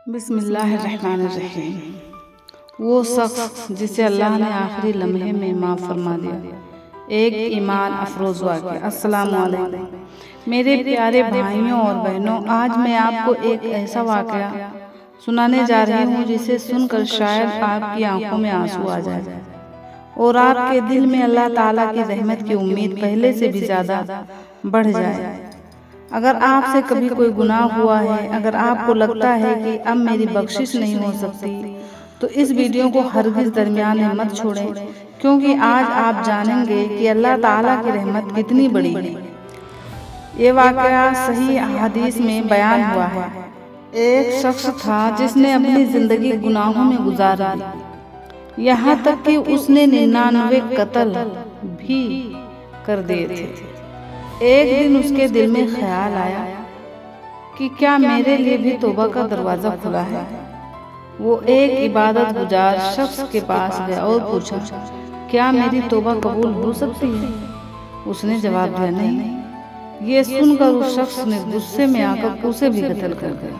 بسم اللہ الرحمن الرحیم۔ وہ شخص جسے اللہ نے آخری لمحے میں معاف فرما دیا۔ ایک ایمان افروز واقعہ۔ السلام علیکم میرے پیارے بھائیوں اور بہنوں، آج میں آپ کو ایک ایسا واقعہ سنانے جا رہی ہوں جسے سن کر شاید آپ کی آنکھوں میں آنسو آ جائے اور آپ کے دل میں اللہ تعالیٰ کی رحمت کی امید پہلے سے بھی زیادہ بڑھ جائے۔ اگر آپ سے کبھی کوئی گناہ ہوا ہے، اگر آپ کو لگتا ہے کہ اب میری بخشش نہیں ہو سکتی، تو اس ویڈیو کو ہرگز درمیان میں مت چھوڑیں، کیونکہ آج آپ جانیں گے کہ اللہ تعالیٰ کی رحمت کتنی بڑی ہے۔ یہ واقعہ صحیح احادیث میں بیان ہوا ہے۔ ایک شخص تھا جس نے اپنی زندگی گناہوں میں گزار دی، یہاں تک کہ اس نے 99 قتل بھی کر دیے تھے۔ ایک دن اس کے دل میں خیال آیا کہ کیا میرے لیے بھی توبہ کا دروازہ کھلا ہے۔ وہ ایک عبادت گزار شخص کے پاس گیا اور پوچھا، کیا میری توبہ قبول ہو سکتی ہے؟ اس نے جواب دیا، نہیں۔ یہ سن کر اس شخص نے غصے میں آ کر اسے بھی قتل کر دیا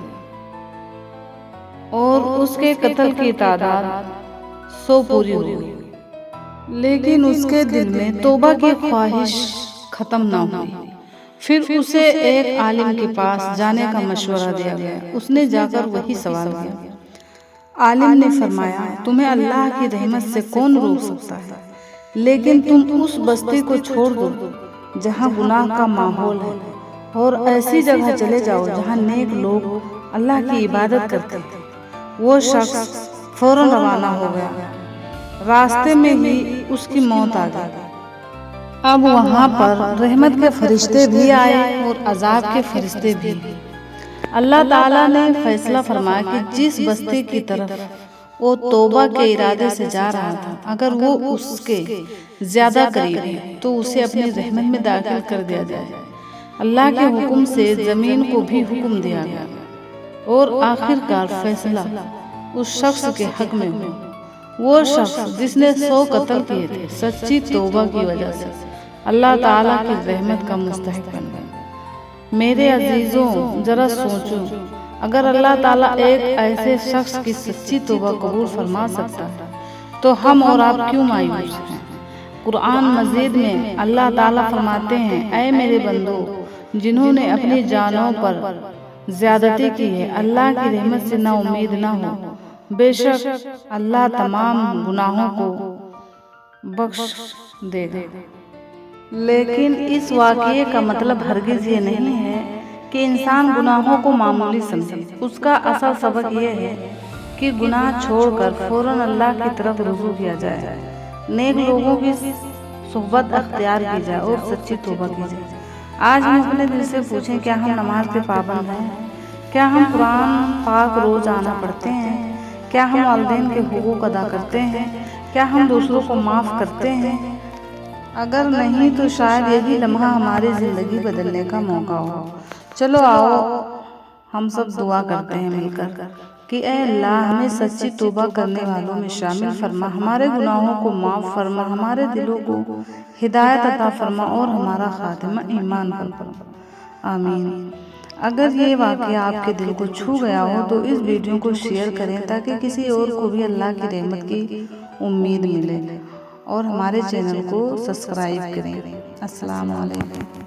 اور اس کے قتل کی تعداد 100 پوری ہو گئی۔ لیکن اس کے دل میں توبہ کی خواہش ختم نہ ہوئی۔ پھر اسے ایک عالم کے پاس جانے کا مشورہ دیا گیا۔ اس نے جا کر وہی سوال کیا۔ عالم نے فرمایا، تمہیں اللہ کی رحمت سے کون روک سکتا ہے، لیکن تم اس بستی کو چھوڑ دو جہاں گناہ کا ماحول ہے اور ایسی جگہ چلے جاؤ جہاں نیک لوگ اللہ کی عبادت کرتے ہیں۔ وہ شخص فوراً روانہ ہو گیا۔ راستے میں ہی اس کی موت آ گئی۔ اب وہاں پر رحمت کے فرشتے بھی آئے اور عذاب کے فرشتے بھی۔ اللہ تعالیٰ نے فیصلہ فرمایا کہ جس بستی کی طرف وہ توبہ کے ارادے سے جا رہا تھا، اگر وہ اس کے زیادہ قریب ہے تو اسے اپنی رحمت میں داخل کر دیا جائے۔ اللہ کے حکم سے زمین کو بھی حکم دیا گیا اور آخر کار فیصلہ اس شخص کے حق میں ہوا۔ وہ شخص جس نے 100 قتل کیے تھے، سچی توبہ کی وجہ سے اللہ تعالیٰ کی رحمت کا مستحق بن گیا۔ میرے عزیزوں، ذرا سوچو، اگر اللہ تعالیٰ ایک ایسے شخص کی سچی توبہ قبول فرما سکتا ہے تو ہم اور آپ کیوں مایوس ہیں؟ قرآن مجید میں اللہ تعالیٰ فرماتے ہیں، اے میرے بندو جنہوں نے اپنی جانوں پر زیادتی کی ہے، اللہ کی رحمت سے نا امید نہ ہو، بے شک اللہ تمام گناہوں کو بخش دے گا۔ لیکن اس واقعے کا مطلب ہرگز یہ نہیں ہے کہ انسان گناہوں کو معمولی سمجھے۔ اس کا اصل سبق یہ ہے کہ گناہ چھوڑ کر فوراً اللہ کی طرف رجوع کیا جائے، نیک لوگوں کی صحبت اختیار کی جائے اور سچی توبہ کی جائے۔ آج ہم اپنے دل سے پوچھیں، کیا ہم نماز کے پابند ہیں؟ کیا ہم قرآن پاک روزانہ پڑھتے ہیں؟ کیا ہم والدین کے حقوق ادا کرتے ہیں؟ کیا ہم دوسروں کو معاف کرتے ہیں؟ اگر نہیں تو شاید یہی لمحہ ہماری زندگی بدلنے کا موقع ہو۔ چلو آؤ ہم سب دعا کرتے ہیں مل کر کہ اے اللہ، ہمیں سچی توبہ کرنے والوں میں شامل فرما، ہمارے گناہوں کو معاف فرما، ہمارے دلوں کو ہدایت عطا فرما اور ہمارا خاتمہ ایمان پر فرما، آمین۔ اگر یہ واقعہ آپ کے دل کو چھو گیا ہو تو اس ویڈیو کو شیئر کریں تاکہ کسی اور کو بھی اللہ کی رحمت کی امید ملے، اور ہمارے چینل کو سبسکرائب کریں۔ السلام علیکم۔